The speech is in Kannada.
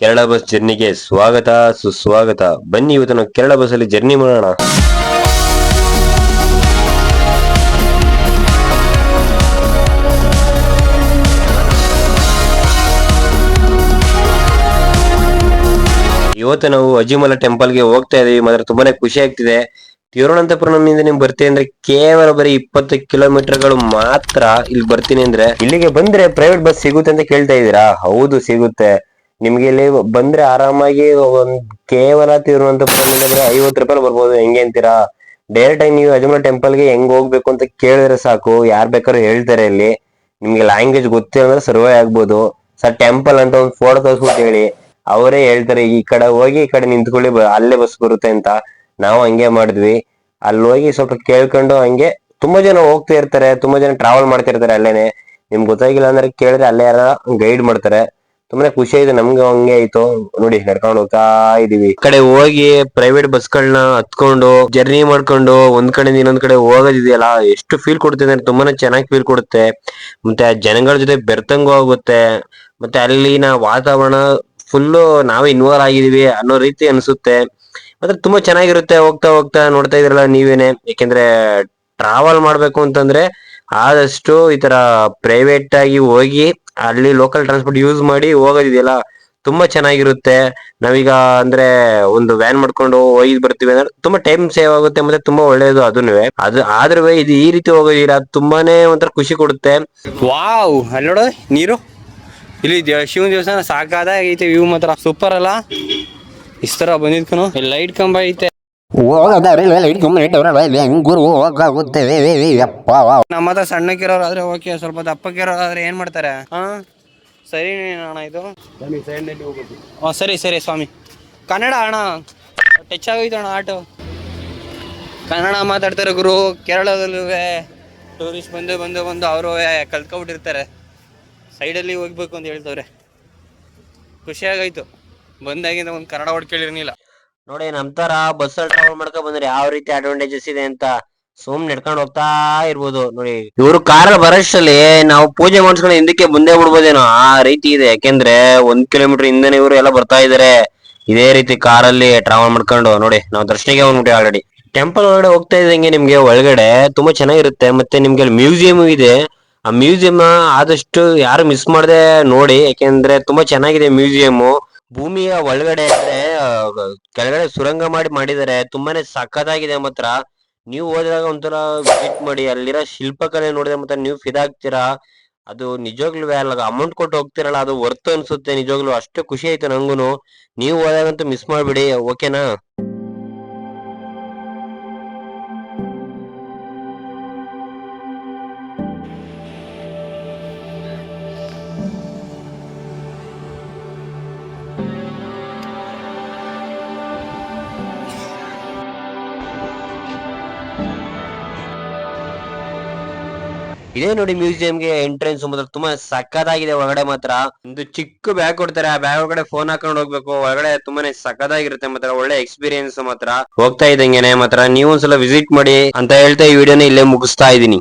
ಕೇರಳ ಬಸ್ ಜರ್ನಿಗೆ ಸ್ವಾಗತ ಸುಸ್ವಾಗತ. ಬನ್ನಿ ಇವತ್ತು ನಾವು ಕೇರಳ ಬಸ್ ಅಲ್ಲಿ ಜರ್ನಿ ಮಾಡೋಣ. ಇವತ್ತು ನಾವು ಅಜಿಮಲ ಟೆಂಪಲ್ ಗೆ ಹೋಗ್ತಾ ಇದೀವಿ. ಮಾತ್ರ ತುಂಬಾನೇ ಖುಷಿ ಆಗ್ತಿದೆ. ತಿರುವನಂತಪುರಂನಿಂದ ನಿಮ್ ಬರ್ತೀನಿ ಅಂದ್ರೆ ಕೇವಲ ಬರೀ 20 ಕಿಲೋಮೀಟರ್ಗಳು ಮಾತ್ರ ಇಲ್ಲಿ ಬರ್ತೀನಿ ಅಂದ್ರೆ. ಇಲ್ಲಿಗೆ ಬಂದ್ರೆ ಪ್ರೈವೇಟ್ ಬಸ್ ಸಿಗುತ್ತೆ ಅಂತ ಕೇಳ್ತಾ ಇದೀರಾ? ಹೌದು, ಸಿಗುತ್ತೆ. ನಿಮ್ಗೆ ಇಲ್ಲಿ ಬಂದ್ರೆ ಆರಾಮಾಗಿ ಕೇವಲ ತಿರುವನಂತಪುರದಿಂದ ಬರೀ 50 ರೂಪಾಯಿ ಬರ್ಬೋದು. ಹೆಂಗೆ ಅಂತೀರಾ? ಡೈರೆಕ್ಟ್ ಆಗಿ ನೀವು ಅಜಮಲ ಟೆಂಪಲ್ ಗೆ ಹೆಂಗ್ ಹೋಗ್ಬೇಕು ಅಂತ ಕೇಳಿದ್ರೆ ಸಾಕು, ಯಾರ್ ಬೇಕಾದ್ರೂ ಹೇಳ್ತಾರೆ ಇಲ್ಲಿ. ನಿಮ್ಗೆ ಲ್ಯಾಂಗ್ವೇಜ್ ಗೊತ್ತಿಲ್ಲ ಅಂದ್ರೆ ಸರ್ವೇ ಆಗ್ಬೋದು. ಸರ್ ಟೆಂಪಲ್ ಅಂತ ಒಂದು ಫೋಟೋ ತೋರಿಸ್ಬಿಟ್ಟು ಹೇಳಿ, ಅವರೇ ಹೇಳ್ತಾರೆ ಈ ಕಡೆ ಹೋಗಿ ಈ ಕಡೆ ನಿಂತ್ಕೊಳ್ಳಿ, ಅಲ್ಲೇ ಬಸ್ ಬರುತ್ತೆ ಅಂತ. ನಾವು ಹಂಗೆ ಮಾಡಿದ್ವಿ. ಅಲ್ಲಿ ಹೋಗಿ ಸ್ವಲ್ಪ ಕೇಳ್ಕೊಂಡು ಹಂಗೆ ತುಂಬಾ ಜನ ಹೋಗ್ತಾ ಇರ್ತಾರೆ, ತುಂಬಾ ಜನ ಟ್ರಾವೆಲ್ ಮಾಡ್ತಿರ್ತಾರೆ ಅಲ್ಲೇನೆ. ನಿಮ್ಗೆ ಗೊತ್ತಾಗಿಲ್ಲ ಅಂದ್ರೆ ಕೇಳಿದ್ರೆ ಅಲ್ಲೇ ಯಾರ ಗೈಡ್ ಮಾಡ್ತಾರೆ. ತುಂಬಾನೇ ಖುಷಿ ಆಯ್ತು, ನಮ್ಗೆ ಹಂಗೆ ಆಯ್ತು. ನೋಡಿ ನಡ್ಕೊಂಡು ಹೋಗ್ತಾ ಇದೀವಿ. ಈ ಕಡೆ ಹೋಗಿ ಪ್ರೈವೇಟ್ ಬಸ್ಗಳನ್ನ ಹತ್ಕೊಂಡು ಜರ್ನಿ ಮಾಡ್ಕೊಂಡು ಒಂದ್ ಕಡೆ ಇನ್ನೊಂದ್ ಕಡೆ ಹೋಗೋದಿದೆಯಲ್ಲ, ಎಷ್ಟು ಫೀಲ್ ಕೊಡ್ತಿದೆ ಅಂದ್ರೆ ತುಂಬಾನೇ ಚೆನ್ನಾಗಿ ಫೀಲ್ ಕೊಡುತ್ತೆ. ಮತ್ತೆ ಜನಗಳ ಜೊತೆ ಬೆರ್ತಂಗು ಆಗುತ್ತೆ. ಮತ್ತೆ ಅಲ್ಲಿನ ವಾತಾವರಣ ಫುಲ್ಲು ನಾವೇ ಇನ್ವಾಲ್ವ್ ಆಗಿದೀವಿ ಅನ್ನೋ ರೀತಿ ಅನ್ಸುತ್ತೆ. ಮತ್ತೆ ತುಂಬಾ ಚೆನ್ನಾಗಿರುತ್ತೆ. ಹೋಗ್ತಾ ಹೋಗ್ತಾ ನೋಡ್ತಾ ಇದ್ರಲ್ಲ ನೀವೇನೆ. ಯಾಕೆಂದ್ರೆ ಟ್ರಾವೆಲ್ ಮಾಡ್ಬೇಕು ಅಂತಂದ್ರೆ ಆದಷ್ಟು ಈ ತರ ಪ್ರೈವೇಟ್ ಆಗಿ ಹೋಗಿ ಅಲ್ಲಿ ಲೋಕಲ್ ಟ್ರಾನ್ಸ್ಪೋರ್ಟ್ ಯೂಸ್ ಮಾಡಿ ಹೋಗೋದಿದೆಯಲ್ಲ, ತುಂಬಾ ಚೆನ್ನಾಗಿರುತ್ತೆ. ನಾವೀಗ ಅಂದ್ರೆ ಒಂದು ವ್ಯಾನ್ ಮಾಡ್ಕೊಂಡು ಹೋಗಿ ಬರ್ತೀವಿ ಅಂದ್ರೆ ತುಂಬಾ ಟೈಮ್ ಸೇವ್ ಆಗುತ್ತೆ, ಮತ್ತೆ ತುಂಬಾ ಒಳ್ಳೇದು ಅದನ್ನುವೆ. ಅದು ಆದ್ರೆ ಇದು ಈ ರೀತಿ ಹೋಗೋದಿಲ್ಲ, ತುಂಬಾನೇ ಒಂಥರ ಖುಷಿ ಕೊಡುತ್ತೆ. ವಾವ್, ಅಲ್ಲಿ ನೋಡು ನೀರು. ಇಲ್ಲಿ ಶಿವನ ದೇವಸ್ಥಾನ ಸಾಕಾಗೈತೆ. ವ್ಯೂ ಮಾತ್ರ ಸೂಪರ್ ಅಲ್ಲ. ಇಷ್ಟರ ಬಂದಿದ್ಕನು ಲೈಟ್ ಕಂಬ ಐತೆ. ನಮ್ಮ ಹತ್ರ ಸಣ್ಣಕ್ಕಿರೋರಾದ್ರೆ ಓಕೆ, ಸ್ವಲ್ಪ ದಪ್ಪಕ್ಕಿರೋರಾದ್ರೆ ಏನ್ ಮಾಡ್ತಾರೆ? ಸರಿ ಅಣ್ಣ, ಇದು ಸರಿ ಸರಿ ಸ್ವಾಮಿ. ಕನ್ನಡ ಅಣ್ಣ ಟಚ್ ಆಗೋಯ್ತು ಅಣ್ಣ. ಆಟೋ ಕನ್ನಡ ಮಾತಾಡ್ತಾರೆ ಗುರು. ಕೇರಳದಲ್ಲೂ ಟೂರಿಸ್ಟ್ ಬಂದು ಬಂದು ಬಂದು ಅವರು ಕಲ್ತ್ಕೊಬಿಟ್ಟಿರ್ತಾರೆ. ಸೈಡಲ್ಲಿ ಹೋಗ್ಬೇಕು ಅಂತ ಹೇಳ್ತವ್ರೆ. ಖುಷಿಯಾಗಾಯ್ತು. ಬಂದಾಗಿಂದ ಒಂದು ಕನ್ನಡ ವರ್ಡ್ ಕೇಳಿರ್ನಿಲ್ಲ. ನೋಡಿ, ನಮ್ ತರ ಬಸ್ ಅಲ್ಲಿ ಟ್ರಾವೆಲ್ ಮಾಡ್ಕೊಂಡ್ ಬಂದ್ರೆ ಯಾವ ರೀತಿ ಅಡ್ವಾಂಟೇಜಸ್ ಇದೆ ಅಂತ ಸುಮ್ ನಡ್ಕೊಂಡು ಹೋಗ್ತಾ ಇರ್ಬೋದು. ನೋಡಿ, ಇವ್ರು ಕಾರಲ್ಲಿ ಬರೋಷ್ಟಲ್ಲಿ ನಾವು ಪೂಜೆ ಮಾಡಿಸ್ಕೊಂಡು ಹಿಂದಕ್ಕೆ ಮುಂದೆ ಬಿಡ್ಬೋದೇನೋ ಆ ರೀತಿ ಇದೆ. ಯಾಕೆಂದ್ರೆ 1 ಕಿಲೋಮೀಟರ್ ಹಿಂದೆನೆ ಇವರು ಎಲ್ಲ ಬರ್ತಾ ಇದಾರೆ ಇದೇ ರೀತಿ ಕಾರಲ್ಲಿ ಟ್ರಾವೆಲ್ ಮಾಡ್ಕೊಂಡು. ನೋಡಿ, ನಾವು ದರ್ಶನಿಗೆ ಹೋಗ್ಬಿಟ್ಟು ಆಲ್ರೆಡಿ ಟೆಂಪಲ್ ಒಳಗಡೆ ಹೋಗ್ತಾ ಇದ್ದಂಗೆ ನಿಮ್ಗೆ ಒಳಗಡೆ ತುಂಬಾ ಚೆನ್ನಾಗಿರುತ್ತೆ. ಮತ್ತೆ ನಿಮ್ಗೆ ಅಲ್ಲಿ ಮ್ಯೂಸಿಯಂ ಇದೆ. ಆ ಮ್ಯೂಸಿಯಂ ಆದಷ್ಟು ಯಾರು ಮಿಸ್ ಮಾಡದೆ ನೋಡಿ, ಯಾಕೆಂದ್ರೆ ತುಂಬಾ ಚೆನ್ನಾಗಿದೆ ಮ್ಯೂಸಿಯಂ. ಭೂಮಿಯ ಒಳಗಡೆ ಅಂದ್ರೆ ಕೆಳಗಡೆ ಸುರಂಗ ಮಾಡಿದ್ದಾರೆ. ತುಂಬಾನೇ ಸಖತ್ತಾಗಿದೆ ಮಾತ್ರ. ನೀವು ಹೋದಾಗ ಒಂಥರ ವಿಸಿಟ್ ಮಾಡಿ, ಅಲ್ಲಿರೋ ಶಿಲ್ಪಕಲೆ ನೋಡಿದ್ರೆ ಮತ್ತೆ ನೀವು ಫಿದಾಗ್ತೀರಾ. ಅದು ನಿಜವಾಗ್ಲೂ ಅಲ್ಲ, ಅಮೌಂಟ್ ಕೊಟ್ಟು ಹೋಗ್ತಿರಲ್ಲ, ಅದು ವರ್ತ್ ಅನ್ಸುತ್ತೆ ನಿಜವಾಗ್ಲೂ. ಅಷ್ಟು ಖುಷಿ ಆಯ್ತು ನಂಗೂನು. ನೀವು ಹೋದಾಗಂತೂ ಮಿಸ್ ಮಾಡ್ಬಿಡಿ, ಓಕೆನಾ? ಇದೇ ನೋಡಿ ಮ್ಯೂಸಿಯಂಗೆ ಎಂಟ್ರೆನ್ಸ್ ಮಾತ್ರ ತುಂಬಾ ಸಕ್ಕತ್ತಾಗಿದೆ. ಒಳಗಡೆ ಮಾತ್ರ ಒಂದು ಚಿಕ್ಕ ಬ್ಯಾಗ್ ಕೊಡ್ತಾರೆ. ಆ ಬ್ಯಾಗ್ ಒಳಗಡೆ ಫೋನ್ ಹಾಕೊಂಡು ಹೋಗ್ಬೇಕು. ಒಳಗಡೆ ತುಂಬಾನೇ ಸಕ್ಕತ್ತಾಗಿರುತ್ತೆ ಮಾತ್ರ. ಒಳ್ಳೆ ಎಕ್ಸ್ಪೀರಿಯನ್ಸ್ ಮಾತ್ರ. ಹೋಗ್ತಾ ಇದ್ದಂಗೆನೆ ಮಾತ್ರ ನೀವು ಒಂದ್ಸಲ ವಿಸಿಟ್ ಮಾಡಿ ಅಂತ ಹೇಳ್ತಾ ಈ ವಿಡಿಯೋನ ಇಲ್ಲೇ ಮುಗಿಸ್ತಾ ಇದೀನಿ.